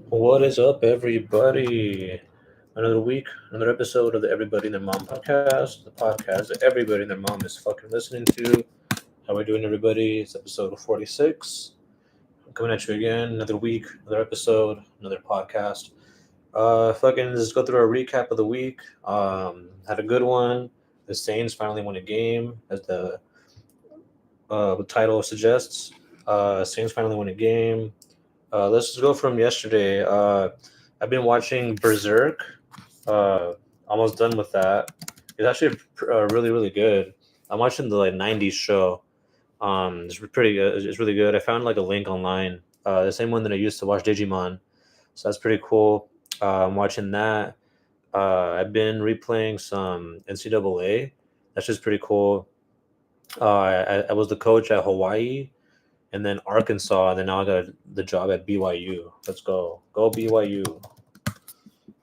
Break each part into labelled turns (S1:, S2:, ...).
S1: What is up, everybody? Another week, another episode of the Everybody and Their Mom podcast, the podcast that everybody and their mom is fucking listening to. How we doing, everybody? It's episode 46. I'm coming at you again, another week, another episode, another podcast. Fucking just go through a recap of the week. Had a good one. The Saints finally won a game, as the title suggests. Saints finally won a game. Let's just go from yesterday. I've been watching Berserk. Uh, Almost done with that. It's actually really, really good. I'm watching the '90s show. It's pretty good. It's really good. I found like a link online. The same one that I used to watch Digimon. So that's pretty cool. I'm watching that. I've been replaying some NCAA. That's just pretty cool. I was the coach at Hawaii and then Arkansas, and then now I got the job at BYU. Let's go BYU.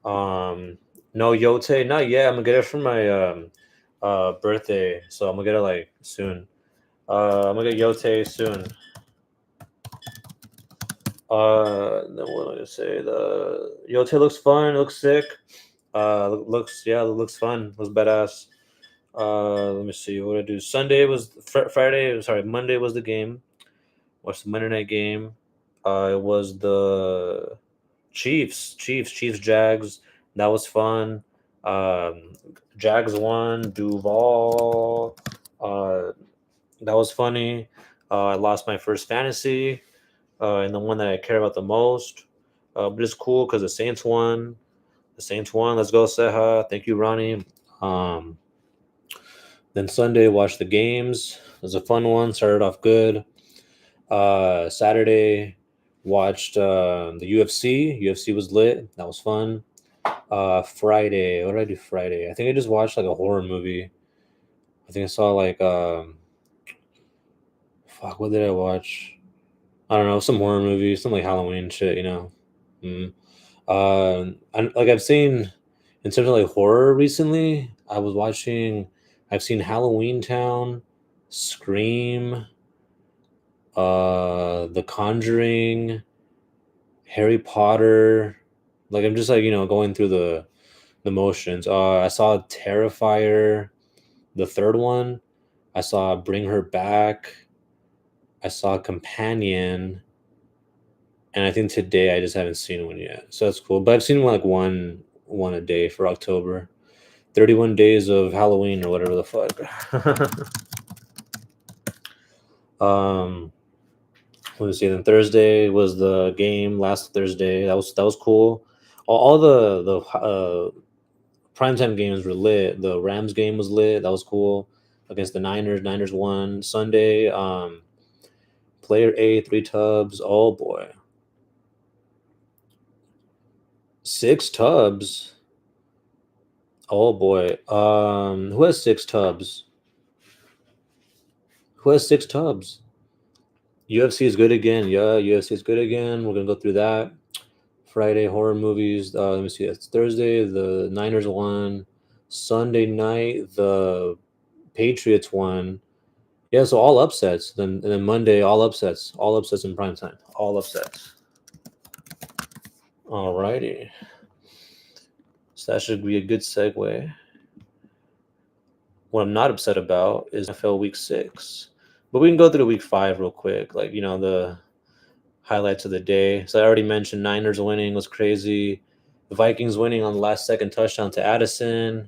S1: Um, no Yote, not yet. I'm gonna get it for my birthday, so I'm gonna get it like soon. I'm gonna get Yote soon. Then what am I gonna say? The Yote looks fun, looks sick. Looks fun, looks badass. Let me see what I do. Sunday was Friday. Sorry, Monday was the game. Watched the Monday night game. It was the Chiefs, Jags. That was fun. Um, Jags won. Duval. That was funny. I lost my first fantasy, and the one that I care about the most. But it's cool because the Saints won. The Saints won. Let's go, Seha. Thank you, Ronnie. Um, then Sunday, watched the games. It was a fun one. Started off good. Saturday, watched the UFC. UFC was lit. That was fun. Friday, what did I do Friday? I think I just watched like a horror movie. I think I saw like fuck, what did I watch? I don't know, some horror movie, some like Halloween shit, you know. Mm. Like I've seen in terms of like horror recently. I've seen Halloween Town, Scream, The Conjuring, Harry Potter. Like I'm just like going through the motions. I saw Terrifier, the third one. I saw Bring Her Back. I saw Companion, and I think today I just haven't seen one yet. So that's cool. But I've seen like one a day for October. 31 days of Halloween or whatever the fuck. um let me see. Then Thursday was the game last Thursday. That was cool. All the primetime games were lit. The Rams game was lit. That was cool against the Niners. Niners won Sunday. Player A, 3 tubs. Oh boy, 6 tubs. Oh boy. Who has 6 tubs? Who has 6 tubs? UFC is good again. Yeah, UFC is good again. We're gonna go through that. Friday horror movies. Let me see. It's Thursday. The Niners won. Sunday night, the Patriots won. Yeah, so all upsets. Then Monday, all upsets in prime time, all upsets. Alrighty, so that should be a good segue. What I'm not upset about is NFL Week 6, but we can go through Week 5 real quick, like the highlights of the day. So I already mentioned Niners winning was crazy. The Vikings winning on the last second touchdown to Addison.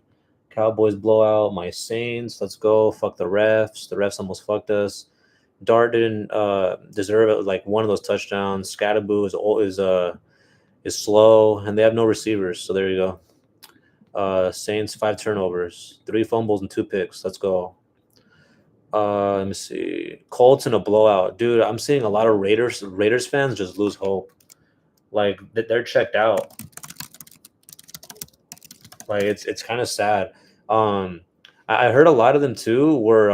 S1: Cowboys blowout. My Saints. Let's go. Fuck the refs. The refs almost fucked us. Dart didn't deserve it. Like one of those touchdowns. Scatterboo is slow, and they have no receivers. So there you go. Saints 5 turnovers, 3 fumbles and 2 picks. Let's go. Let me see. Colts in a blowout, dude. I'm seeing a lot of Raiders fans just lose hope. Like they're checked out. Like it's kind of sad. Um, I heard a lot of them too were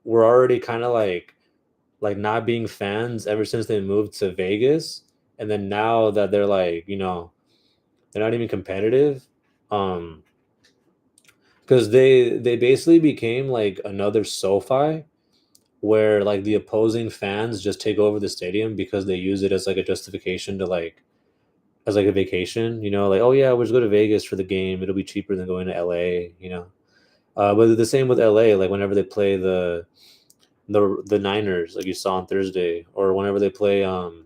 S1: already kind of like not being fans ever since they moved to Vegas, and then now that they're like they're not even competitive, um, because they basically became like another SoFi, where like the opposing fans just take over the stadium because they use it as like a justification to like as like a vacation, like, oh yeah, we'll just go to Vegas for the game. It'll be cheaper than going to LA. But the same with LA, like whenever they play the Niners, like you saw on Thursday, or whenever they play the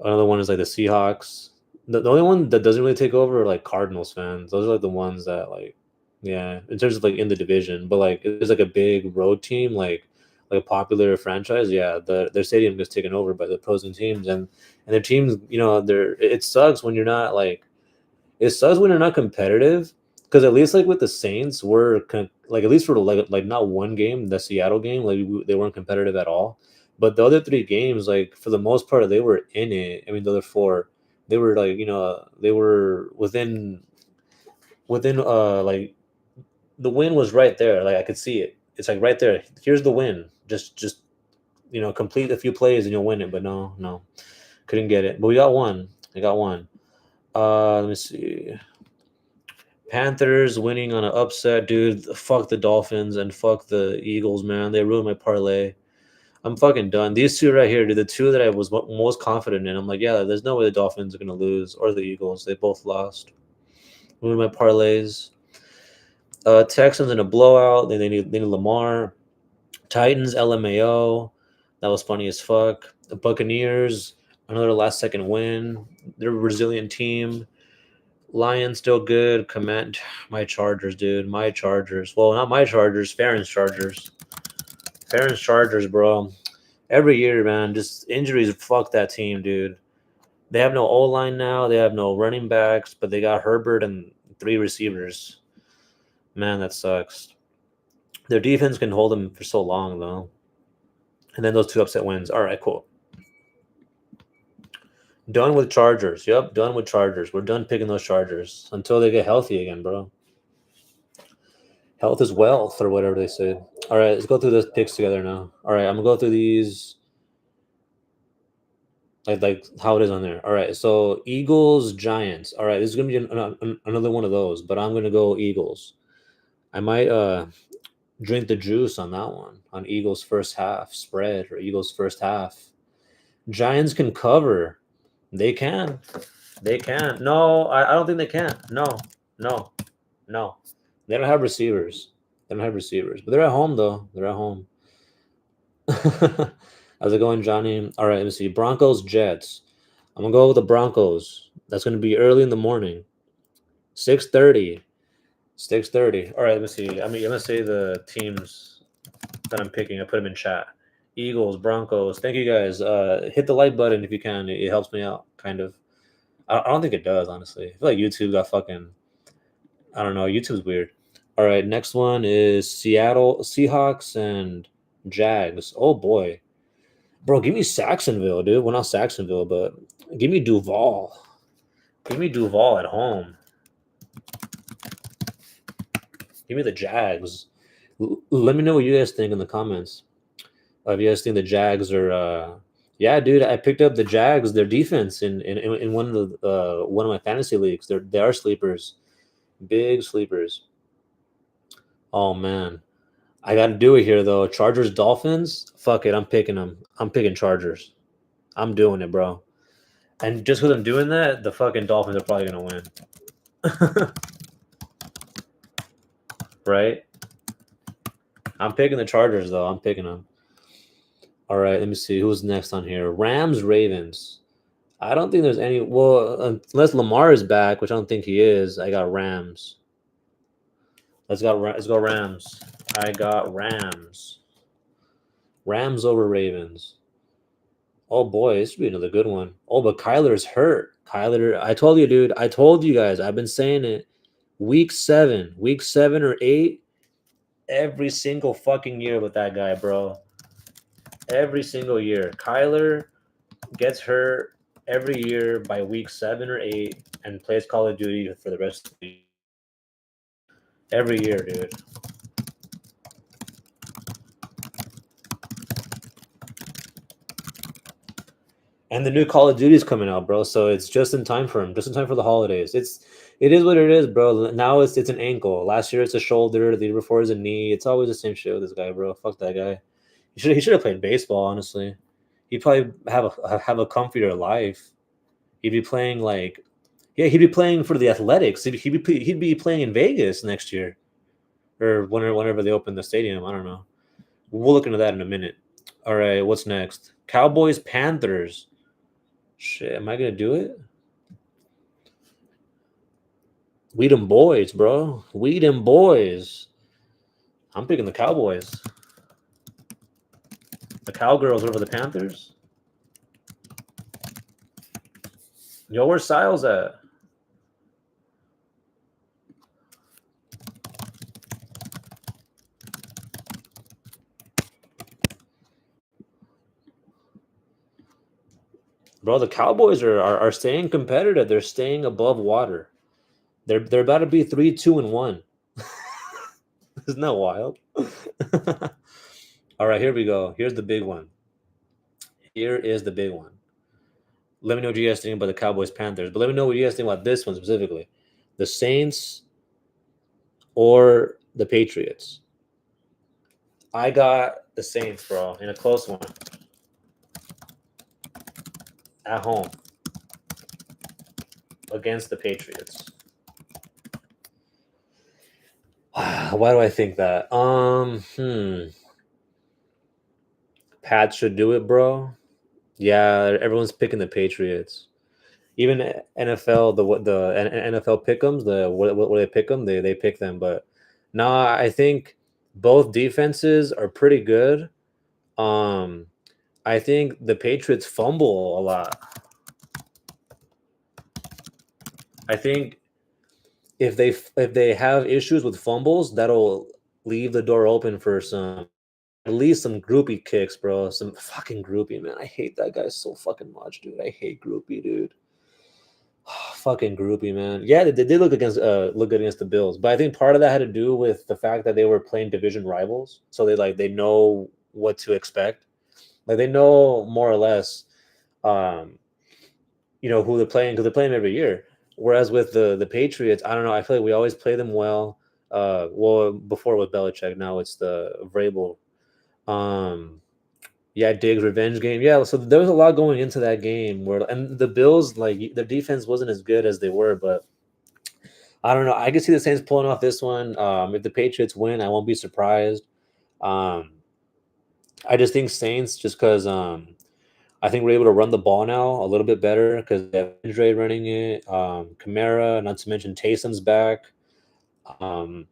S1: another one is like the Seahawks. The only one that doesn't really take over are like Cardinals fans. Those are like the ones that like, yeah, in terms of like in the division. But like if there's like a big road team, like a popular franchise, yeah, their stadium gets taken over by the opposing teams, and their teams, it sucks when you're not like it sucks when you're not competitive. Because at least like with the Saints, like at least for like not one game, the Seattle game, like they weren't competitive at all. But the other three games, like for the most part, they were in it. I mean, the other four, they were like they were within like the win was right there. Like I could see it. It's like right there. Here's the win. Just complete a few plays and you'll win it. But no, couldn't get it. But we got one. I got one. Let me see. Panthers winning on an upset, dude. Fuck the Dolphins and fuck the Eagles, man. They ruined my parlay. I'm fucking done. These two right here, dude, the two that I was most confident in. I'm like, yeah, there's no way the Dolphins are gonna lose or the Eagles. They both lost. Ruined my parlays. Texans in a blowout. They need Lamar. Titans LMAO. That was funny as fuck. The Buccaneers, another last second win. They're a resilient team. Lions still good. Command my Chargers, dude. My Chargers. Well, not my Chargers. Farron's Chargers. Farron's Chargers, bro. Every year, man, just injuries fuck that team, dude. They have no O line now. They have no running backs, but they got Herbert and 3 receivers. Man, that sucks. Their defense can hold them for so long, though. And then those 2 upset wins. All right, cool. Done with Chargers. Yep, done with Chargers. We're done picking those Chargers until they get healthy again, bro. Health is wealth, or whatever they say. All right, let's go through the picks together now. All right, I'm gonna go through these like how it is on there. All right, so Eagles, Giants. All right, this is gonna be another one of those, but I'm gonna go Eagles. I might drink the juice on that one on Eagles first half spread or Eagles first half. Giants can cover. They can. They can. No, I don't think they can. No. They don't have receivers. They don't have receivers. But they're at home, though. They're at home. How's it going, Johnny? All right, let me see. Broncos, Jets. I'm going to go with the Broncos. That's going to be early in the morning. 6:30. 6:30. All right, let me see. I'm going to say the teams that I'm picking. I put them in chat. Eagles, Broncos. Thank you, guys. Hit the like button if you can. It helps me out, kind of. I don't think it does, honestly. I feel like YouTube got fucking... I don't know. YouTube's weird. All right, next one is Seattle Seahawks and Jags. Oh boy, bro, give me Saxonville, dude. Well, not Saxonville, but give me Duval. Give me Duval at home. Give me the Jags. Let me know what you guys think in the comments. If you guys think the Jags are, yeah, dude, I picked up the Jags. Their defense in one of my fantasy leagues. They are sleepers, big sleepers. Oh man. I got to do it here though. Chargers, Dolphins. Fuck it, I'm picking them. I'm picking Chargers. I'm doing it, bro. And just because I'm doing that, the fucking Dolphins are probably gonna win. Right? I'm picking the Chargers though. I'm picking them. All right, let me see who's next on here. Rams, Ravens. I don't think there's any. Well, unless Lamar is back, which I don't think he is. I got Rams. Let's go Rams. I got Rams. Rams over Ravens. Oh boy, this would be another good one. Oh, but Kyler's hurt. Kyler, I told you, dude. I told you guys. I've been saying it. Week 7 or 8, every single fucking year with that guy, bro. Every single year. Kyler gets hurt every year by week 7 or 8 and plays Call of Duty for the rest of the year. Every year, dude. And the new Call of Duty is coming out, bro. So it's just in time for him, just in time for the holidays. It is what it is, bro. Now it's an ankle. Last year it's a shoulder. The year before is a knee. It's always the same shit with this guy, bro. Fuck that guy. He should have played baseball. Honestly, he'd probably have a comfier life. He'd be playing like, yeah, he'd be playing for the Athletics. He'd be playing in Vegas next year or whenever they open the stadium. I don't know. We'll look into that in a minute. All right, what's next? Cowboys Panthers. Shit, am I gonna do it? We them boys, bro. We them boys. I'm picking the Cowboys. The Cowgirls over the Panthers. Yo, where's Siles at? Bro, the Cowboys are staying competitive. They're staying above water. They're about to be 3-2-1. Isn't that wild? All right, here we go. Here's the big one. Here is the big one. Let me know what you guys think about the Cowboys Panthers, but let me know what you guys think about this one specifically. The Saints or the Patriots. I got the Saints, bro, in a close one. At home against the Patriots. Why do I think that? Pat should do it, bro. Yeah, everyone's picking the Patriots. Even NFL, the NFL pick'ems, the what they pick them, they pick them. But nah, I think both defenses are pretty good. I think the Patriots fumble a lot. I think if they have issues with fumbles, that'll leave the door open for some at least some groupie kicks, bro. Some fucking groupie, man. I hate that guy so fucking much, dude. I hate groupie, dude. Fucking groupie, man. Yeah, they did look good against the Bills, but I think part of that had to do with the fact that they were playing division rivals, so they know what to expect. Like they know more or less, um, who they're playing because they play them every year. Whereas with the Patriots, I don't know. I feel like we always play them well. Well, before with Belichick, now it's the Vrabel. Yeah, Diggs revenge game. Yeah, so there was a lot going into that game and the Bills, like their defense wasn't as good as they were, but I don't know. I can see the Saints pulling off this one. If the Patriots win, I won't be surprised. Um, I just think Saints just because I think we're able to run the ball now a little bit better because they have Andre running it. Kamara, not to mention Taysom's back. Um,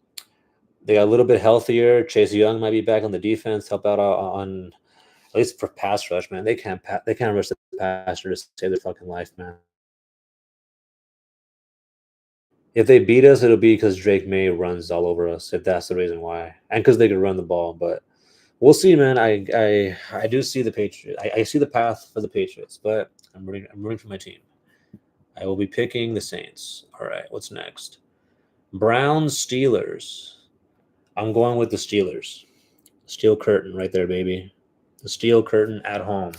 S1: they got a little bit healthier. Chase Young might be back on the defense, help out on at least for pass rush, man. They can't rush the passer to save their fucking life, man. If they beat us, it'll be because Drake May runs all over us. If that's the reason why, and because they could run the ball, but we'll see, man. I do see the Patriots. I see the path for the Patriots, but I'm rooting for my team. I will be picking the Saints. All right, what's next? Browns Steelers. I'm going with the Steelers. Steel curtain right there, baby. The steel curtain at home.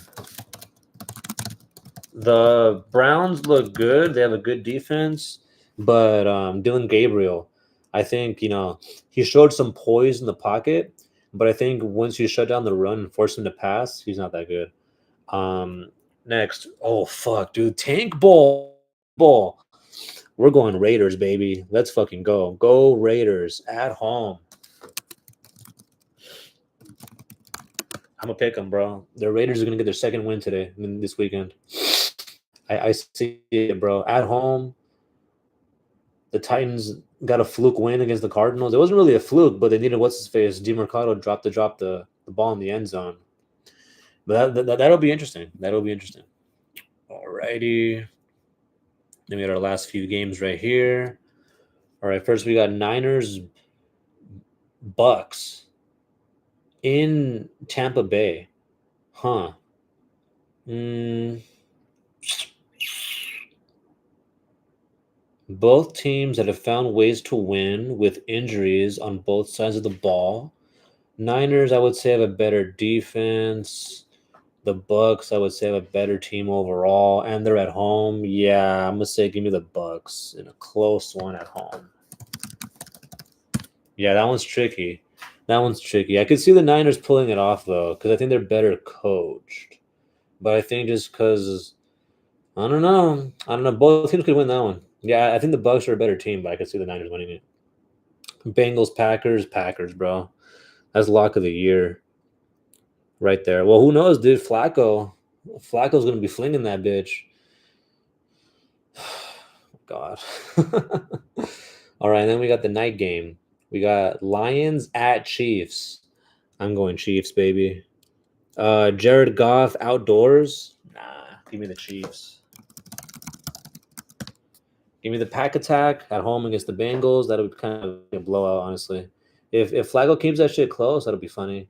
S1: The Browns look good. They have a good defense, but Dylan Gabriel, I think he showed some poise in the pocket, but I think once you shut down the run and force him to pass, he's not that good. Next, oh fuck, dude, Tank ball. We're going Raiders, baby. Let's fucking go Raiders at home. I'm gonna pick them, bro. The Raiders are gonna get their second win today, this weekend. I see it, bro. At home, the Titans got a fluke win against the Cardinals. It wasn't really a fluke, but they needed what's his face. DeMarcado dropped the ball in the end zone. But that'll be interesting. That'll be interesting. Alrighty. Then we got our last few games right here. All right, first we got Niners Bucks in Tampa Bay. Huh. Both teams that have found ways to win with injuries on both sides of the ball. Niners, I would say, have a better defense. The Bucks, I would say, have a better team overall, and they're at home. Yeah, I'm gonna say give me the Bucks in a close one at home. Yeah, that one's tricky. That one's tricky. I could see the Niners pulling it off though, because I think they're better coached. But I think just because I don't know. Both teams could win that one. Yeah, I think the Bucks are a better team, but I could see the Niners winning it. Bengals, Packers, bro. That's lock of the year right there. Well, who knows, dude? Flacco's gonna be flinging that bitch. God. All right, then we got the night game. We got Lions at Chiefs. I'm going Chiefs, baby. Jared Goff outdoors. Nah, give me the Chiefs. Give me the pack attack at home against the Bengals. That would kind of be a blowout, honestly. If Flacco keeps that shit close, that'll be funny.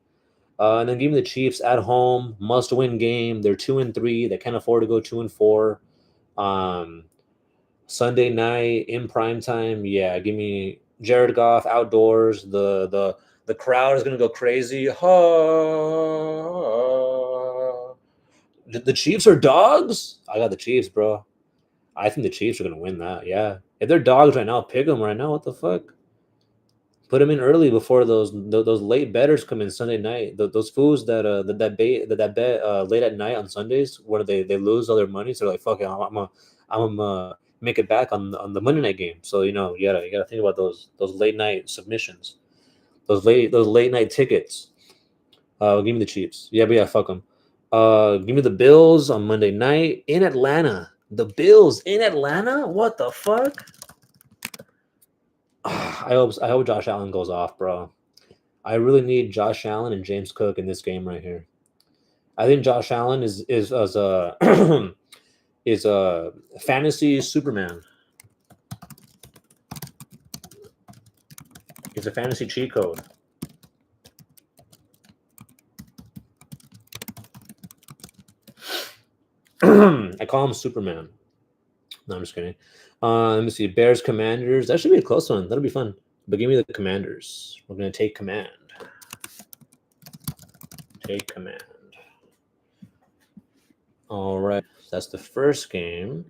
S1: And then give me the Chiefs at home, must win game. They're 2-3. They can't afford to go 2-4. Um, Sunday night in prime time. Yeah, give me Jared Goff outdoors. The crowd is gonna go crazy. The Chiefs are dogs. I got the Chiefs, bro. I think the Chiefs are gonna win that. Yeah, if they're dogs right now, pick them right now. What the fuck? Put them in early before those late betters come in Sunday night. Those fools that bet late at night on Sundays where they lose all their money. So they're like, fuck it, I'm make it back on the Monday night game. So you gotta think about those late night submissions, those late night tickets. Give me the Chiefs. Yeah, but yeah, fuck them. Give me the Bills on Monday night in Atlanta. The Bills in Atlanta? What the fuck? I hope Josh Allen goes off, bro. I really need Josh Allen and James Cook in this game right here. I think Josh Allen is as a is a fantasy Superman. He's a fantasy cheat code. I call him Superman. No, I'm just kidding. Let me see. Bears Commanders. That should be a close one. That'll be fun. But give me the Commanders. We're gonna take command. Take command. All right. That's the first game.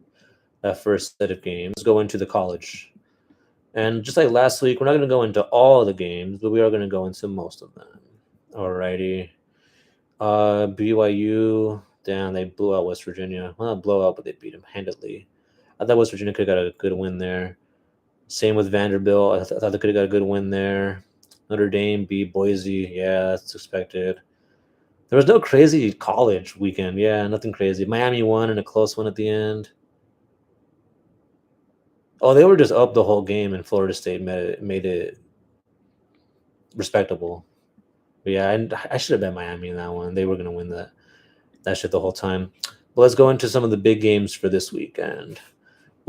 S1: That first set of games. Let's go into the college. And just like last week, we're not going to go into all the games, but we are going to go into most of them. Alrighty. BYU. Damn, they blew out West Virginia. Well, not blow out, but they beat them handedly. I thought West Virginia could have got a good win there. Same with Vanderbilt. I thought they could have got a good win there. Notre Dame beat Boise. Yeah, that's expected. There was no crazy college weekend. Yeah, nothing crazy. Miami won in a close one at the end. Oh, they were just up the whole game, and Florida State made it respectable. But yeah, I should have bet Miami in that one. They were going to win that shit the whole time. But let's go into some of the big games for this weekend.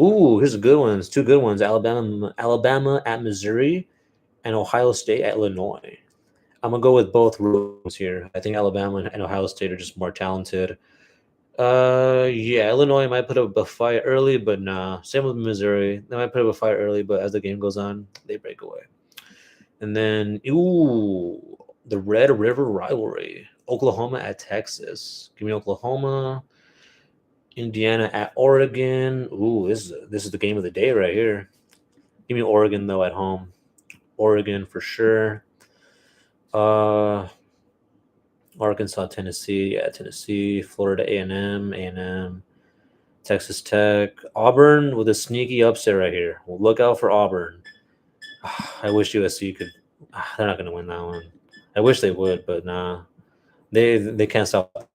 S1: Ooh, here's the good ones. Two good ones. Alabama at Missouri and Ohio State at Illinois. I'm going to go with both rooms here. I think Alabama and Ohio State are just more talented. Yeah, Illinois might put up a fight early, but nah. Same with Missouri. They might put up a fight early, but as the game goes on, they break away. And then, the Red River rivalry. Oklahoma at Texas. Give me Oklahoma. Indiana at Oregon. Ooh, this is the game of the day right here. Give me Oregon though at home. Oregon for sure. Arkansas, Tennessee, yeah, Tennessee, Florida A&M, Texas Tech, Auburn with a sneaky upset right here. Well, look out for Auburn. I wish USC could. They're not going to win that one. I wish they would, but nah, they can't stop.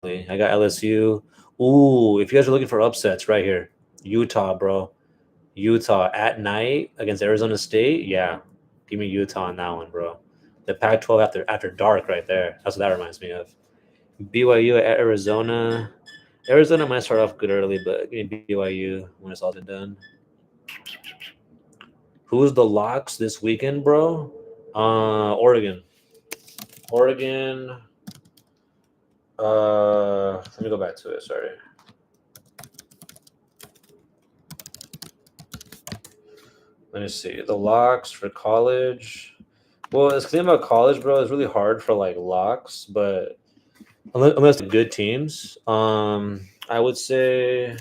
S1: I got LSU. Ooh, if you guys are looking for upsets, right here, Utah, bro. Utah at night against Arizona State. Yeah, give me Utah on that one, bro. The Pac-12 after dark, right there. That's what that reminds me of. BYU at Arizona. Arizona might start off good early, but give me BYU when it's all been done. Who's the locks this weekend, bro? Oregon. Oregon. Let me go back to it. Sorry. Let me see. The locks for college. Well, the thing about college, bro, is really hard for like locks, but unless the good teams. I would say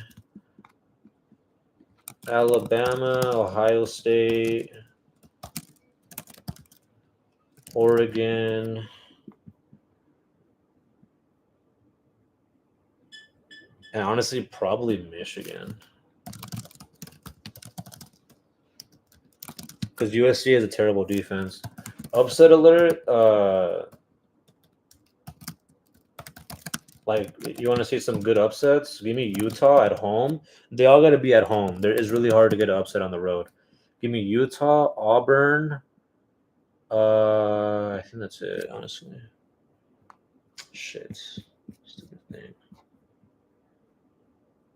S1: Alabama, Ohio State, Oregon, and honestly, probably Michigan. Because USC has a terrible defense. Upset alert. Like, you want to see some good upsets? Give me Utah at home. They all got to be at home. There is really hard to get an upset on the road. Give me Utah, Auburn. I think that's it. Honestly, shit. Stupid thing.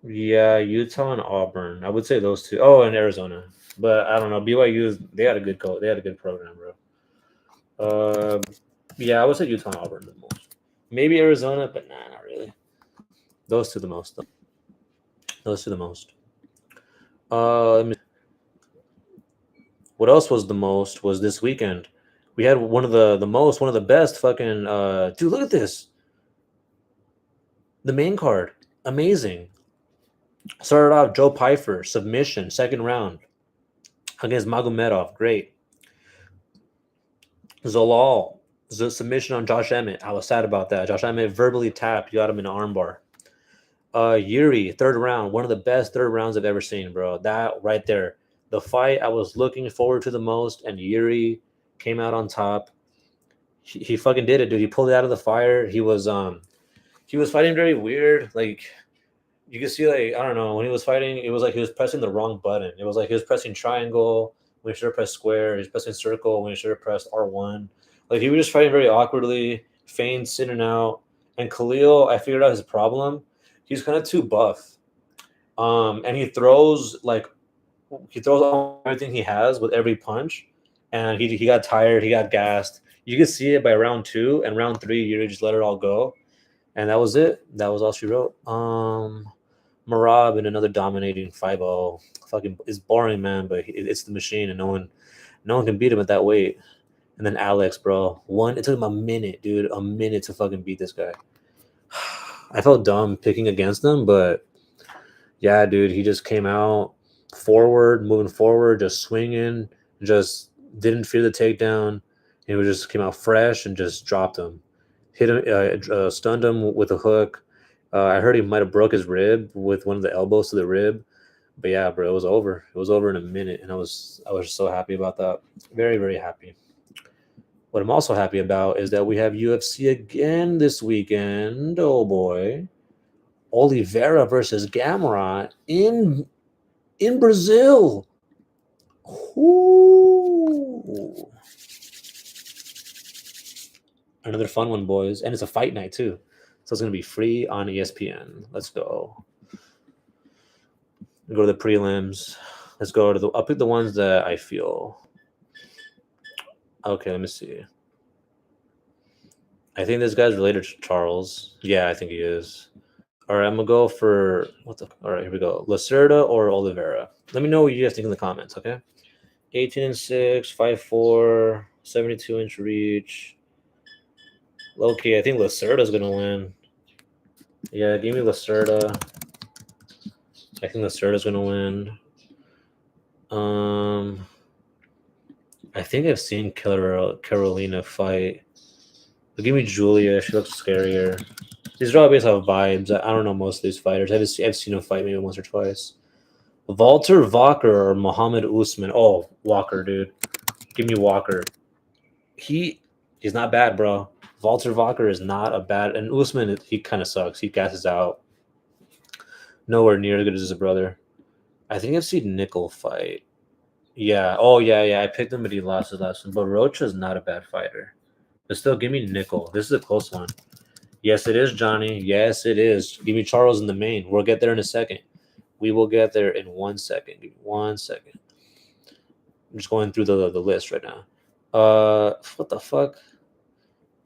S1: Yeah, Utah and Auburn. I would say those two. Oh, and Arizona. But I don't know. BYU, they had a good coach. They had a good program, bro. Yeah, I would say Utah and Auburn the most. Maybe Arizona, but nah, not really. Those two the most, though. Those two the most. What else was the most was this weekend. We had one of the best fucking dude, look at this. The main card. Amazing. Started off Joe Pfeiffer, submission, second round against Magomedov. Great. Zolal, submission on Josh Emmett. I was sad about that. Josh Emmett verbally tapped, got him in an armbar. Yuri, third round, one of the best third rounds I've ever seen, bro. That right there, the fight I was looking forward to the most, and Yuri came out on top. He fucking did it, dude. He pulled it out of the fire. He was fighting very weird. Like, you could see, like, I don't know, when he was fighting, it was like he was pressing the wrong button. It was like he was pressing triangle when he should have pressed square. He was pressing circle when he should have pressed R1. Like, he was just fighting very awkwardly, feints in and out. And Khalil, I figured out his problem. He's kind of too buff. And he throws everything he has with every punch. And he got tired. He got gassed. You could see it by round 2 and round 3. You just let it all go. And that was it. That was all she wrote. Marab in another dominating 5-0. Fucking, it's boring, man, but it's the machine, and no one can beat him at that weight. And then Alex, bro, it took him a minute, dude, to fucking beat this guy. I felt dumb picking against him, but yeah, dude, he just came out moving forward, just swinging, just didn't fear the takedown. He just came out fresh and just dropped him, hit him, stunned him with a hook. I heard he might have broke his rib with one of the elbows to the rib. But yeah, bro, it was over. It was over in a minute, and I was so happy about that. Very, very happy. What I'm also happy about is that we have UFC again this weekend. Oh boy, Oliveira versus Gamrot in Brazil. Ooh. Another fun one, boys, and it's a fight night too, so it's gonna be free on ESPN. Let's go. Go to the prelims. Let's go to I'll pick the ones that I feel. Okay, let me see. I think this guy's related to Charles. Yeah, I think he is. All right, I'm gonna go for all right, here we go. Lacerda or Oliveira. Let me know what you guys think in the comments, okay? 18-6, 5'4", 72-inch reach. Low key, I think Lacerda's gonna win. Yeah, give me Lacerda. I think Lacerda's gonna win. I think I've seen Carolina fight. But give me Julia. She looks scarier. These are all based off vibes. I don't know most of these fighters. I've seen them fight maybe once or twice. Walter Walker or Muhammad Usman. Oh, Walker, dude. Give me Walker. He's not bad, bro. Walter Walker is not a bad. And Usman, he kind of sucks. He gasses out. Nowhere near as good as his brother. I think I've seen Nickel fight. Yeah. Oh, yeah. I picked him, but he lost his last one. But Rocha is not a bad fighter. But still, give me Nickel. This is a close one. Yes, it is, Johnny. Yes, it is. Give me Charles in the main. We'll get there in a second. We will get there in 1 second. Give me 1 second. I'm just going through the list right now. What the fuck?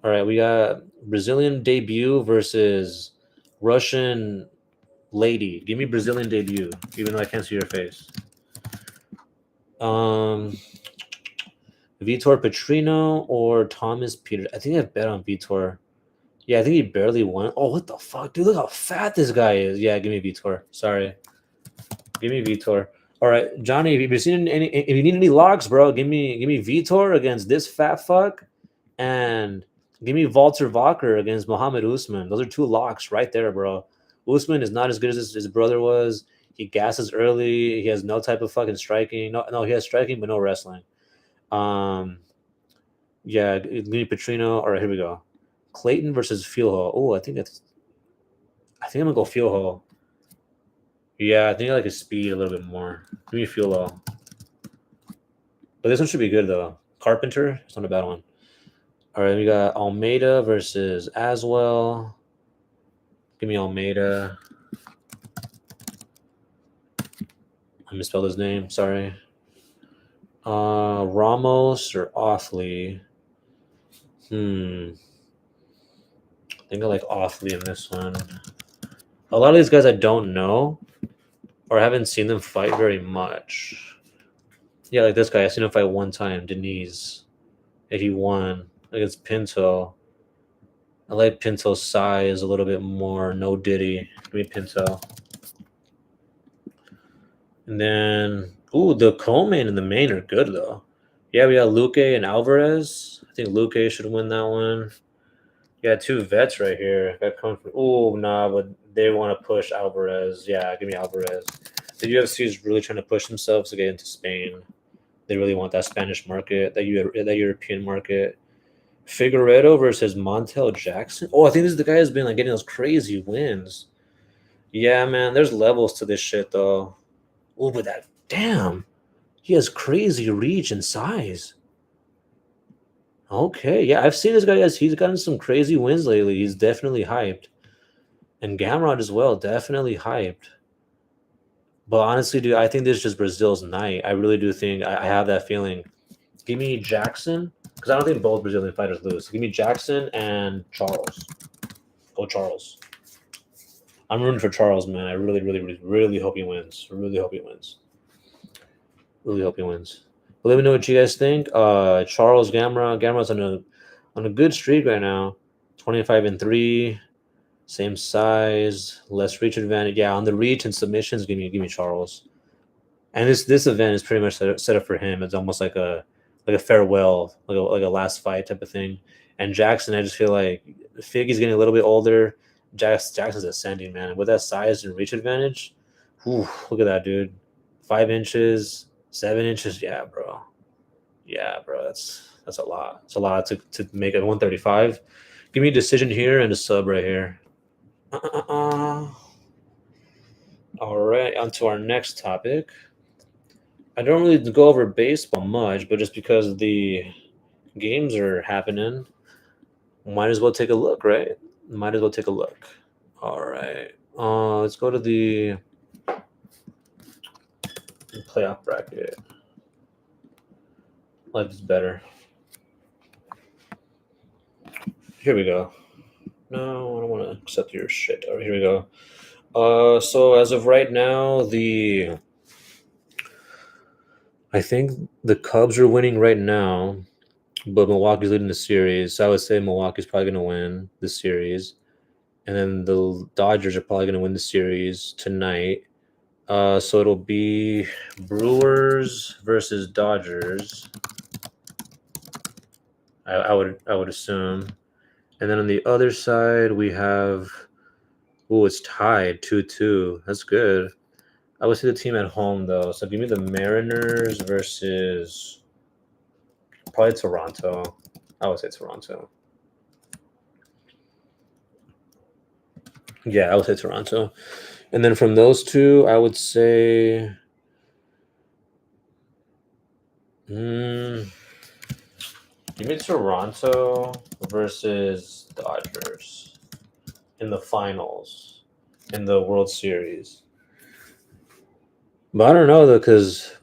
S1: All right, we got Brazilian debut versus Russian lady. Give me Brazilian debut, even though I can't see your face. Vitor Petrino or Thomas Peters. I think I've bet on Vitor. Yeah, I think he barely won. Oh, what the fuck, dude? Look how fat this guy is. Yeah, give me Vitor. Sorry, give me Vitor. All right, Johnny. If you've seen any, if you need any locks, bro, give me Vitor against this fat fuck, and give me Walter Walker against Muhammad Usman. Those are two locks right there, bro. Usman is not as good as his brother was. He gasses early. He has no type of fucking striking. No, he has striking, but no wrestling. Um, yeah, give me Petrino. All right, here we go. Clayton versus Fieldhall. Oh, I think I'm gonna go Fieldhall. Yeah, I think I like his speed a little bit more. Give me Fieldhall. But this one should be good though. Carpenter, it's not a bad one. All right, we got Almeida versus Aswell. Give me Almeida. I misspelled his name. Sorry. Ramos or Offley. I think I like Offley in this one. A lot of these guys I don't know or haven't seen them fight very much. Yeah, like this guy. I seen him fight one time, Denise. And he won against Pinto. I like Pinto's size a little bit more. No Diddy. Give me Pinto. And then, the co-main and the main are good though. Yeah, we got Luque and Alvarez. I think Luque should win that one. Yeah, two vets right here that come from. Oh, nah, but they want to push Alvarez. Yeah, give me Alvarez. The UFC is really trying to push themselves to get into Spain. They really want that Spanish market, that European market. Figueredo versus Montel Jackson. Oh, I think this is the guy who's been like getting those crazy wins. Yeah, man, there's levels to this shit though. Oh, but that damn, he has crazy reach and size. Okay, yeah, I've seen this guy. He's gotten some crazy wins lately. He's definitely hyped, and Gamrot as well, definitely hyped. But honestly, dude, I think this is just Brazil's night. I really do think I have that feeling. Give me Jackson, because I don't think both Brazilian fighters lose. Give me Jackson and Charles. Go Charles. I'm rooting for Charles, man. I really, really, really, really hope he wins. Really hope he wins. Really hope he wins. But let me know what you guys think. Charles Gamrot's on a good streak right now. 25-3, same size, less reach advantage. Yeah, on the reach and submissions, give me Charles. And this event is pretty much set up for him. It's almost like a farewell, like a last fight type of thing. And Jackson, I just feel like Figgy's getting a little bit older. Jackson's ascending, man. With that size and reach advantage, look at that, dude. 5 inches, 7 inches. Yeah, bro. Yeah, bro. That's a lot. It's a lot to make it 135. Give me a decision here and a sub right here. All right, on to our next topic. I don't really go over baseball much, but just because the games are happening, might as well take a look, right? Might as well take a look. All right. Let's go to the playoff bracket. I like this better. Here we go. No, I don't want to accept your shit. All right, here we go. So as of right now, I think the Cubs are winning right now, but Milwaukee's leading the series. So I would say Milwaukee's probably going to win the series. And then the Dodgers are probably going to win the series tonight. So it'll be Brewers versus Dodgers. I would assume. And then on the other side, we have. It's tied 2-2. That's good. I would say the team at home though. So give me the Mariners versus probably Toronto. I would say Toronto. Yeah, I would say Toronto. And then from those two, I would say give me Toronto versus Dodgers in the finals in the World Series. But I don't know though, because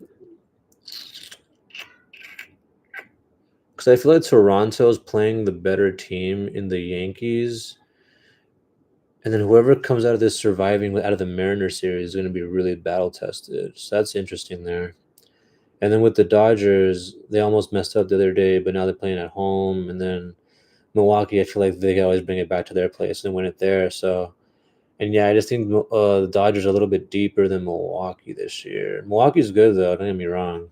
S1: I feel like Toronto's playing the better team in the Yankees. And then whoever comes out of this surviving out of the Mariner series is going to be really battle tested. So that's interesting there. And then with the Dodgers, they almost messed up the other day, but now they're playing at home. And then Milwaukee, I feel like they can always bring it back to their place and win it there. So, and yeah, I just think the Dodgers are a little bit deeper than Milwaukee this year. Milwaukee's good though. Don't get me wrong.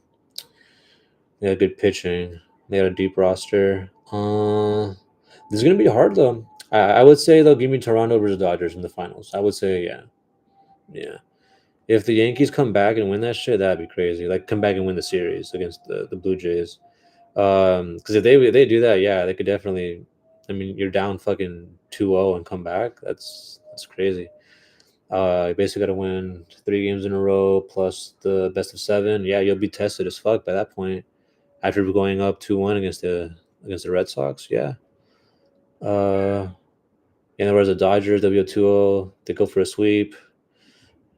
S1: They got good pitching. They got a deep roster. This is gonna be hard though. I would say they'll give me Toronto versus Dodgers in the finals. I would say yeah, yeah. If the Yankees come back and win that shit, that'd be crazy. Like come back and win the series against the Blue Jays. Because if they do that, yeah, they could definitely. I mean, you're down fucking 2-0 and come back. That's crazy. You basically got to win 3 games in a row plus the best of 7. Yeah, you'll be tested as fuck by that point. After going up 2-1 against the Red Sox, yeah. Uh, and whereas the Dodgers, they'll be up 2-0. They go for a sweep.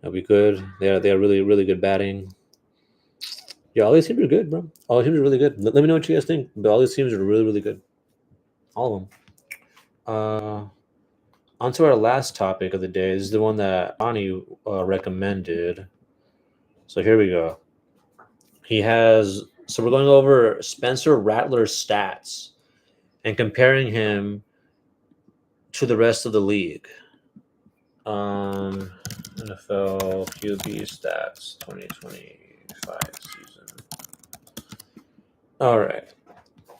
S1: That'll be good. They are really really good batting. Yeah, all these teams are good, bro. All these teams are really good. Let me know what you guys think. But all these teams are really really good. All of them. On to our last topic of the day. This is the one that Ani recommended. So here we go. He has. So we're going over Spencer Rattler's stats and comparing him to the rest of the league. NFL QB stats 2025 season. All right.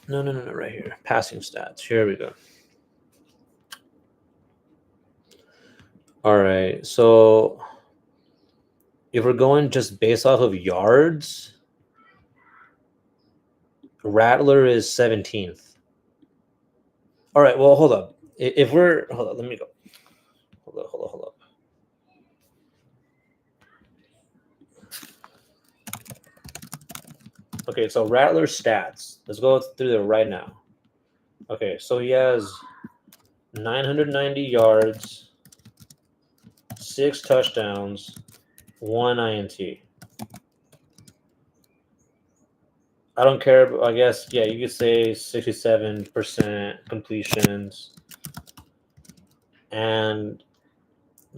S1: No, right here. Passing stats. Here we go. All right. So if we're going just based off of yards, Rattler is 17th. All right. Well, hold up. If we're hold up, let me go. Hold up. Okay, so Rattler's stats. Let's go through them right now. Okay, so he has 990 yards, 6 touchdowns, 1 INT. I don't care. I guess, yeah, you could say 67% completions. And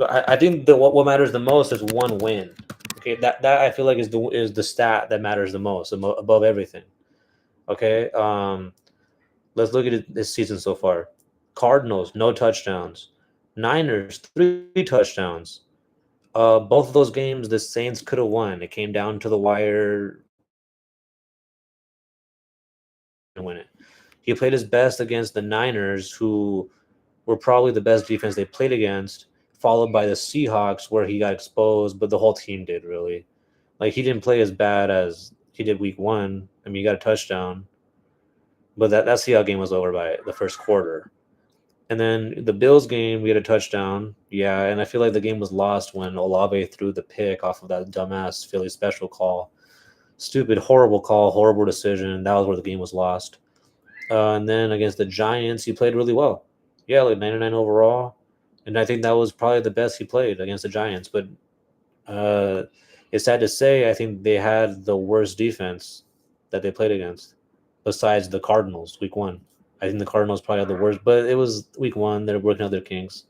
S1: I think that what matters the most is 1 win. Okay, that I feel like is the stat that matters the most above everything. Okay, let's look at this season so far. Cardinals, no touchdowns. Niners, 3 touchdowns. Both of those games, the Saints could have won. It came down to the wire to win it. He played his best against the Niners, who were probably the best defense they played against, followed by the Seahawks, where he got exposed, but the whole team did really. Like he didn't play as bad as he did week 1. I mean, he got a touchdown, but that Seahawks game was over by the first quarter. And then the Bills game, we had a touchdown. Yeah, and I feel like the game was lost when Olave threw the pick off of that dumbass Philly special call. Stupid, horrible call, horrible decision. That was where the game was lost. And then against the Giants, he played really well. Yeah, like 99 overall. And I think that was probably the best he played against the Giants. But it's sad to say, I think they had the worst defense that they played against, besides the Cardinals, week 1. I think the Cardinals probably had the worst, but it was week 1. They're working out their kinks.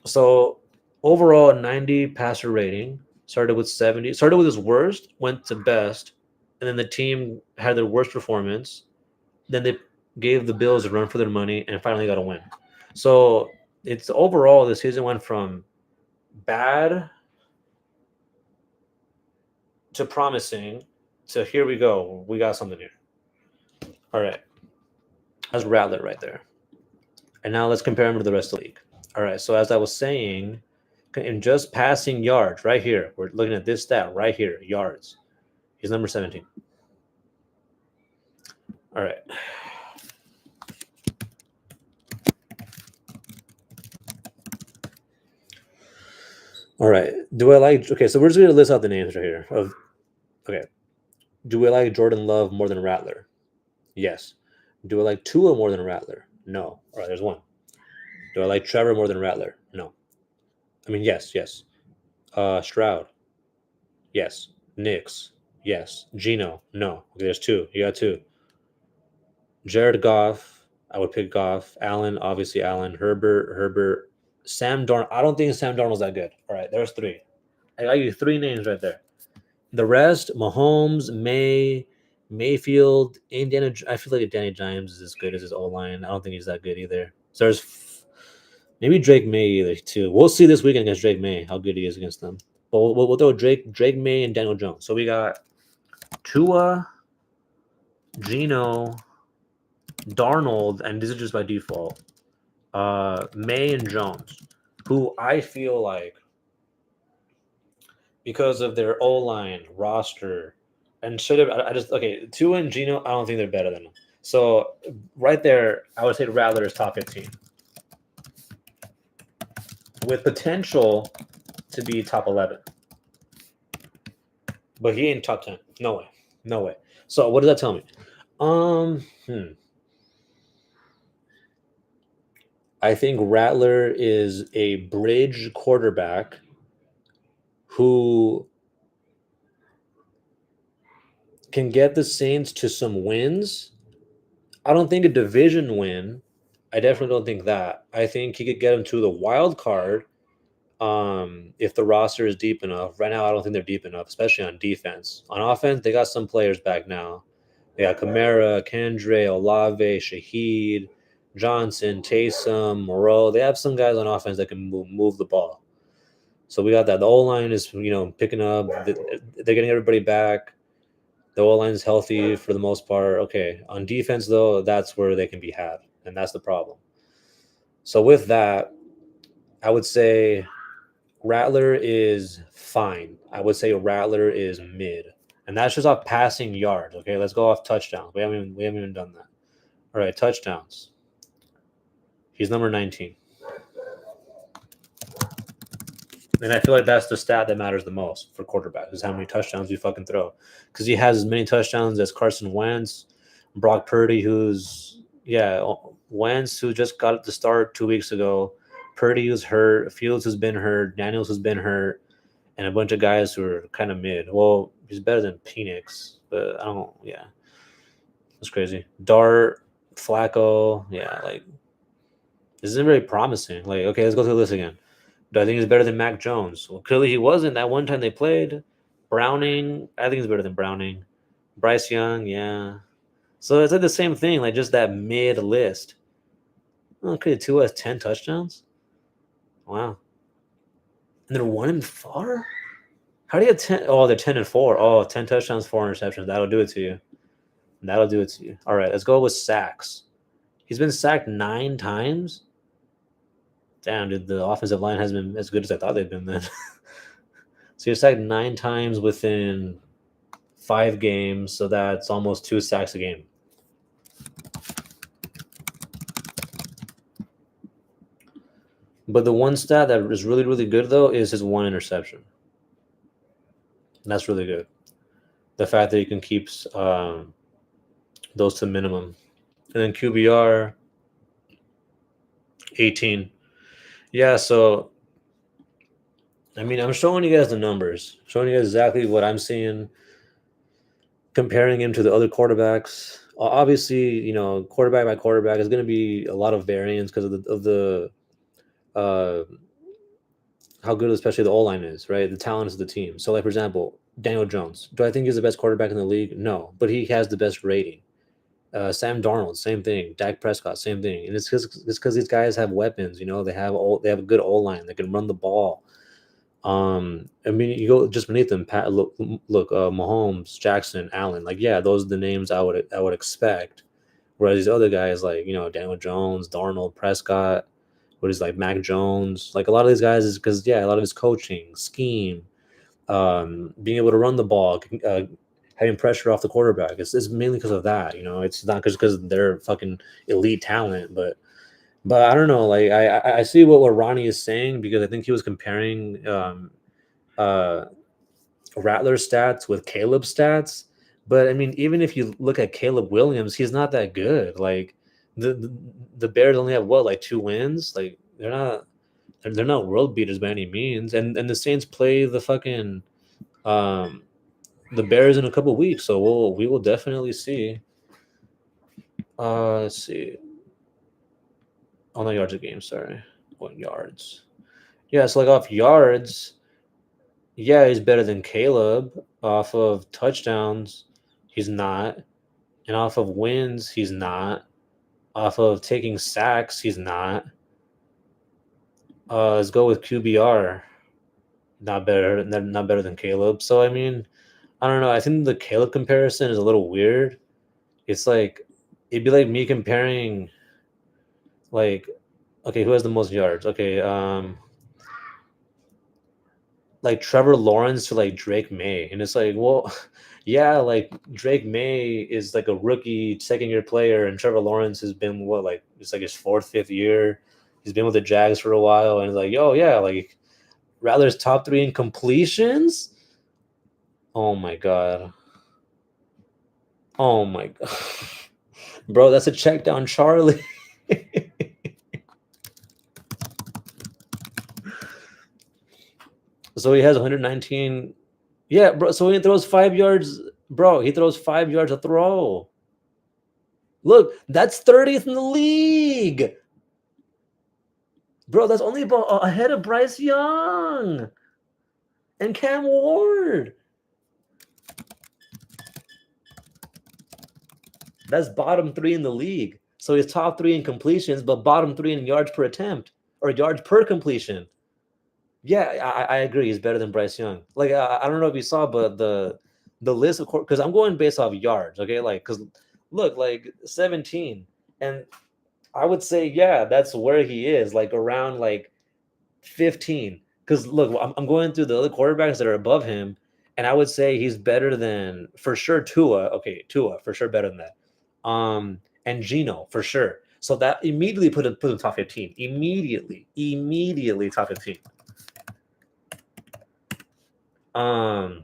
S1: So overall, 90 passer rating. Started with 70. Started with his worst, went to best, and then the team had their worst performance. Then they gave the Bills a run for their money and finally got a win. So it's overall the season went from bad to promising to here we go. We got something here. All right. That's Rattler right there. And now let's compare him to the rest of the league. All right. So as I was saying, in just passing yards, right here, we're looking at this stat right here, yards. He's number 17. All right. All right. Do I like? Okay, so we're just gonna list out the names right here. Okay. Do I like Jordan Love more than Rattler? Yes. Do I like Tua more than Rattler? No. All right. There's one. Do I like Trevor more than Rattler? No. I mean, yes. Stroud. Yes. Knicks. Yes. Geno. No. Okay, there's 2. You got 2. Jared Goff. I would pick Goff. Allen. Obviously Allen. Herbert. Sam Darnold. I don't think Sam Darnold's that good. All right. There's 3. I got you 3 names right there. The rest, Mahomes, May, Mayfield, Indiana. I feel like Danny Dimes is as good as his O line. I don't think he's that good either. So maybe Drake May either too. We'll see this weekend against Drake May how good he is against them. But we'll throw Drake May and Daniel Jones. So we got Tua, Gino, Darnold, and this is just by default. May and Jones, who I feel like because of their O line roster, and should have I just okay Tua and Gino. I don't think they're better than them. So right there, I would say Rattler is top 15 with potential to be top 11, but he ain't top 10. No way, no way. So what does that tell me? I think Rattler is a bridge quarterback who can get the Saints to some wins. I don't think a division win. I definitely don't think that. I think he could get them to the wild card if the roster is deep enough. Right now, I don't think they're deep enough, especially on defense. On offense, they got some players back now. They got Kamara, Kendre, Olave, Shaheed, Johnson, Taysom, Moreau. They have some guys on offense that can move the ball. So we got that. The O line is picking up. They're getting everybody back. The O line is healthy for the most part. Okay, on defense though, that's where they can be had, and that's the problem. So with that, I would say Rattler is fine. I would say Rattler is mid, and that's just off passing yards. Okay, let's go off touchdowns. We haven't even done that. All right, touchdowns. He's number 19. And I feel like that's the stat that matters the most for quarterbacks is how many touchdowns you fucking throw. Because he has as many touchdowns as Carson Wentz, Brock Purdy, Wentz, who just got the start 2 weeks ago, Purdy, who's hurt, Fields has been hurt, Daniels has been hurt, and a bunch of guys who are kind of mid. Well, he's better than Penix, but I don't, yeah. That's crazy. Dart, Flacco, yeah, like, this isn't very promising. Like, okay, let's go through the list again. Do I think he's better than Mac Jones? Well, clearly he wasn't. That one time they played. Browning, I think he's better than Browning. Bryce Young, yeah. So it's like the same thing, like just that mid list. Okay, Tua has 10 touchdowns? Wow. And they're 1-4? How do you get 10? Oh, they're 10-4. Oh, 10 touchdowns, 4 interceptions. That'll do it to you. That'll do it to you. All right, let's go with sacks. He's been sacked 9 times. Damn, dude, the offensive line has been as good as I thought they'd been then. So you're sacked 9 times within 5 games, so that's almost 2 sacks a game. But the one stat that is really, really good, though, is his 1 interception. And that's really good. The fact that he can keep those to minimum. And then QBR, 18. Yeah, so I mean, I'm showing you guys the numbers, showing you guys exactly what I'm seeing, comparing him to the other quarterbacks. Obviously, quarterback by quarterback is going to be a lot of variance because of the how good, especially the O line is, right? The talent of the team. So, like for example, Daniel Jones. Do I think he's the best quarterback in the league? No, but he has the best rating. Sam Darnold, same thing. Dak Prescott, same thing. And it's because these guys have weapons. They have a good O line. They can run the ball. I mean, you go just beneath them. Look, Mahomes, Jackson, Allen. Like, yeah, those are the names I would expect. Whereas these other guys, like Daniel Jones, Darnold, Prescott, what is like Mac Jones, like a lot of these guys is because a lot of his coaching scheme, being able to run the ball, having pressure off the quarterback. It's mainly because of that. It's not because they're fucking elite talent, but I don't know. Like I see what Ronnie is saying because I think he was comparing Rattler's stats with Caleb's stats. But I mean, even if you look at Caleb Williams, he's not that good. Like the Bears only have like 2 wins. Like they're not world beaters by any means. And the Saints play the fucking the Bears in a couple weeks, so we will definitely see. Let's see. Oh, no, yards a game. Sorry, what yards? Yeah, so like off yards, yeah, he's better than Caleb. Off of touchdowns, He's not. And off of wins, he's not. Off of taking sacks, he's not. Let's go with QBR. Not better than Caleb. So I mean, I don't know. I think the Caleb comparison is a little weird. It's like it'd be like me comparing like okay, who has the most yards? Okay, like Trevor Lawrence to like Drake May. And it's like, well, yeah, like Drake May is like a rookie second year player and Trevor Lawrence has been what like it's like his fourth, fifth year. He's been with the Jags for a while and it's like, yo, yeah, like Rattler's top three in completions. Oh my god. Oh my god. Bro, that's a check down Charlie. So he has 119. Yeah, bro. So he throws 5 yards. Bro, he throws 5 yards a throw. Look, that's 30th in the league. Bro, that's only about ahead of Bryce Young and Cam Ward. That's bottom three in the league. So he's top three in completions, but bottom three in yards per attempt or yards per completion. Yeah, I agree. He's better than Bryce Young. Like I don't know if you saw, but the list of course because I'm going based off yards. Okay, like because look like 17, and I would say yeah, that's where he is. Like around like 15. Because look, I'm going through the other quarterbacks that are above him, and I would say he's better than for sure Tua. Okay, Tua for sure better than that. And Gino for sure. So that immediately put him top 15. Immediately top 15. Um,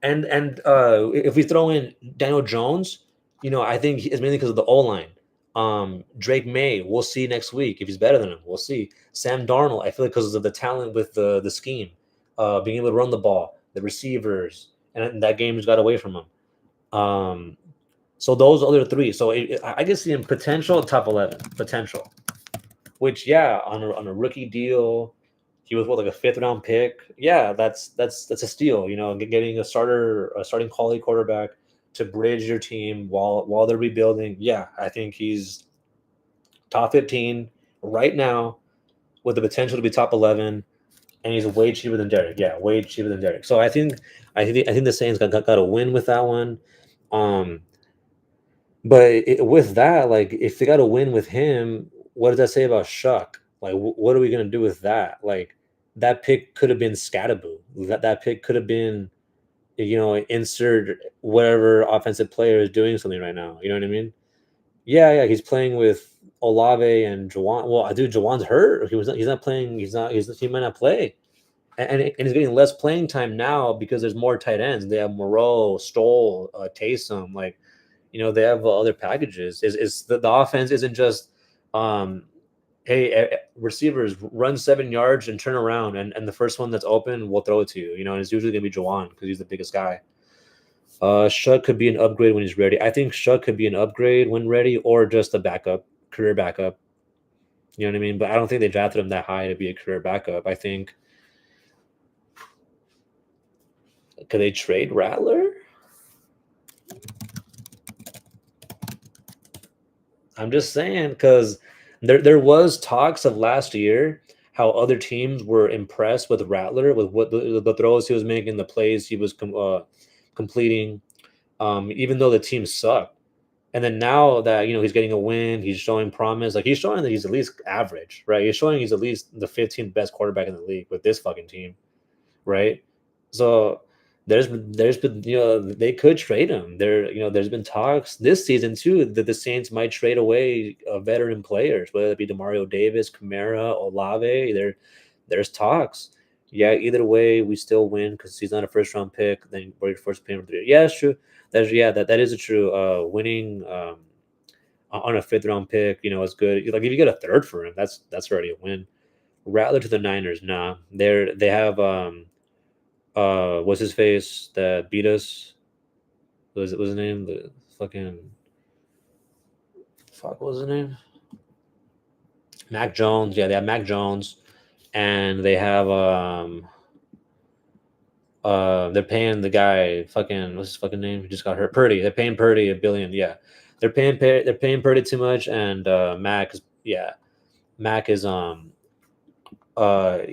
S1: and if we throw in Daniel Jones, I think it's mainly because of the O line. Drake May, we'll see next week if he's better than him. We'll see. Sam Darnold, I feel like because of the talent with the scheme, being able to run the ball, the receivers, and that game just got away from him. So those other three. So I can see him potential top 11 potential, which yeah, on a rookie deal, he was what like a fifth round pick. Yeah, that's a steal. Getting a starting quality quarterback to bridge your team while they're rebuilding. Yeah, I think he's top 15 right now with the potential to be top 11, and he's way cheaper than Derek. Yeah, way cheaper than Derek. So I think the Saints got a win with that one. Um, but with that, like if they got a win with him, what does that say about Shuck? Like, what are we gonna do with that? Like, that pick could have been Scatterboo. That pick could have been, insert whatever offensive player is doing something right now. You know what I mean? Yeah, yeah. He's playing with Olave and Jawan. Well, dude, Jawan's hurt. He's not playing. He might not play. And he's getting less playing time now because there's more tight ends. They have Moreau, Stoll, Taysom. Like, they have other packages. Is the offense isn't just, um, hey, receivers run 7 yards and turn around, and the first one that's open, we'll throw it to you. And it's usually gonna be Jawan because he's the biggest guy. Shuck could be an upgrade when he's ready. I think Shuck could be an upgrade when ready, or just a backup, career backup. You know what I mean? But I don't think they drafted him that high to be a career backup. I think could they trade Rattler? I'm just saying because there was talks of last year how other teams were impressed with Rattler with what the throws he was making, the plays he was completing, even though the team sucked. And then now that he's getting a win, he's showing promise. Like he's showing that he's at least average, right? He's showing he's at least the 15th best quarterback in the league with this fucking team, right? So there's been they could trade him. There's been talks this season too that the Saints might trade away veteran players, whether it be Demario Davis, Kamara, Olave. There's talks. Yeah, either way, we still win because he's not a first round pick. Then we're first paying for 3. Yeah, it's true. That is a true winning on a fifth round pick. Is good. Like if you get a third for him, that's already a win. Rattler to the Niners, nah. They have what's his face that beat us? What was his name? The fucking fuck. What was his name? Mac Jones. Yeah, they have Mac Jones, and they have They're paying the guy fucking what's his fucking name? He just got hurt. Purdy. They're paying Purdy $1 billion. Yeah, they're paying Purdy too much, and Mac is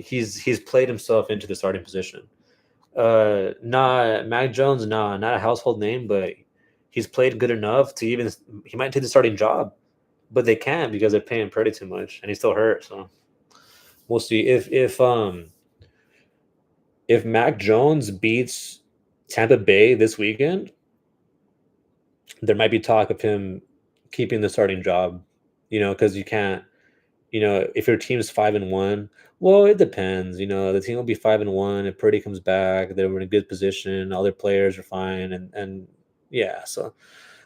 S1: he's played himself into the starting position. Nah, Mac Jones, nah, not a household name, but he's played good enough to even he might take the starting job, but they can't because they're paying Purdy too much, and he's still hurt. So we'll see if Mac Jones beats Tampa Bay this weekend, there might be talk of him keeping the starting job. Because you can't. If your team's 5-1, well, it depends. The team will be 5-1 if Purdy comes back. They're in a good position. All their players are fine, and yeah. So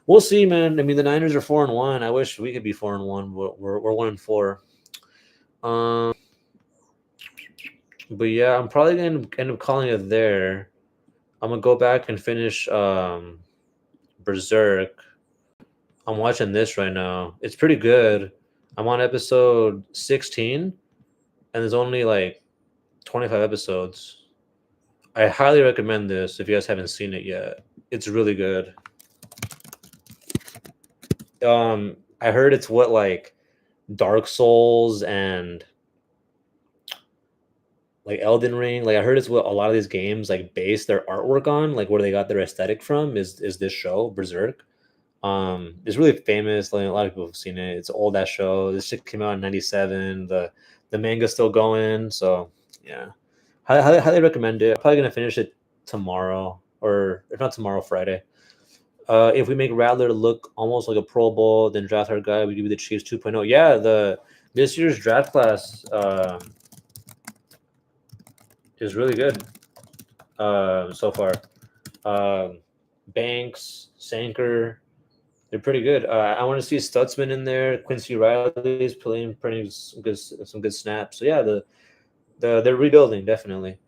S1: we'll see, man. I mean, the Niners are 4-1. I wish we could be 4-1. We're 1-4. But yeah, I'm probably gonna end up calling it there. I'm gonna go back and finish Berserk. I'm watching this right now. It's pretty good. I'm on episode 16, and there's only like 25 episodes. I highly recommend this if you guys haven't seen it yet. It's really good. I heard it's what like Dark Souls and like Elden Ring. Like I heard it's what a lot of these games like base their artwork on, like where they got their aesthetic from is this show, Berserk. It's really famous, like a lot of people have seen it. It's old that show. This shit came out in 97. The manga's still going, so yeah. Highly recommend it. I'm probably gonna finish it tomorrow, or if not tomorrow, Friday. If we make Rattler look almost like a Pro Bowl, then draft our guy, we give you the Chiefs 2.0. Yeah, this year's draft class is really good so far. Banks, Sanker, they're pretty good. I want to see Stutzman in there. Quincy Riley's playing some good snaps. So yeah, they're rebuilding definitely.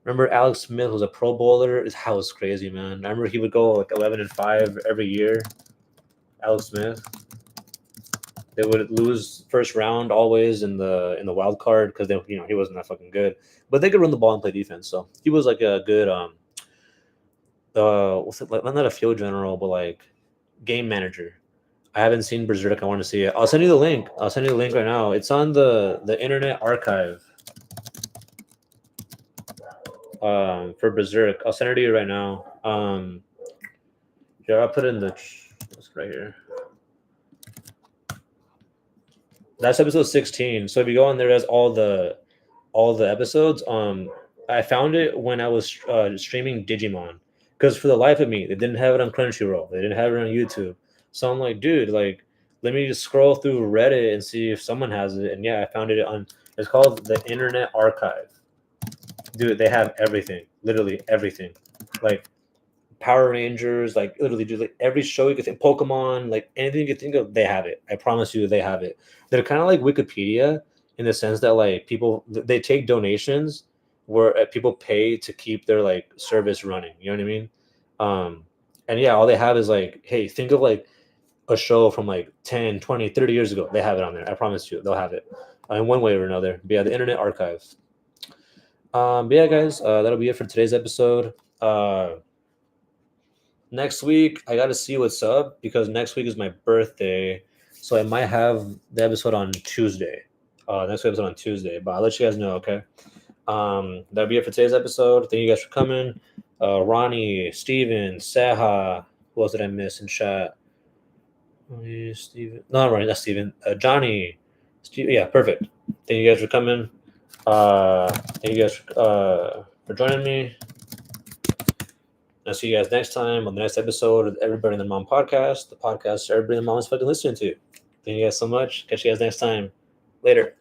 S1: Remember Alex Smith was a Pro Bowler. That was crazy, man. I remember he would go like 11-5 every year. Alex Smith. They would lose first round always in the wild card because he wasn't that fucking good. But they could run the ball and play defense. So he was like a good what's it like? Not a field general, but like game manager. I haven't seen Berserk. I want to see it. I'll send you the link. I'll send you the link right now. It's on the Internet Archive. For Berserk. I'll send it to you right now. Yeah, I'll put it in it's right here. That's episode 16. So if you go on there, there's all the episodes. I found it when I was streaming Digimon, because for the life of me, they didn't have it on Crunchyroll. They didn't have it on YouTube. So I'm like, dude, like, let me just scroll through Reddit and see if someone has it. And yeah, I found it on. It's called the Internet Archive. Dude, they have everything, literally everything, like Power Rangers, like literally, dude, like every show you could think, Pokemon, like anything you could think of, they have it. I promise you, they have it. They're kind of like Wikipedia in the sense that like people they take donations where people pay to keep their like service running. You know what I mean? And yeah, all they have is like, hey, think of like a show from like 10, 20, 30 years ago. They have it on there. I promise you, they'll have it in one way or another. But yeah, the Internet Archive. But yeah, guys, that'll be it for today's episode. Next week, I got to see what's up because next week is my birthday. So I might have the episode on Tuesday. Next episode on Tuesday, but I'll let you guys know, okay? That'll be it for today's episode. Thank you guys for coming. Ronnie, Steven, Saha. Who else did I miss in chat? Steven. No, Ronnie, not Steven. Johnny. Yeah, perfect. Thank you guys for coming. Thank you guys for joining me. I'll see you guys next time on the next episode of Everybody and Their Mom podcast, the podcast everybody and their mom is fucking listening to. Thank you guys so much. Catch you guys next time. Later.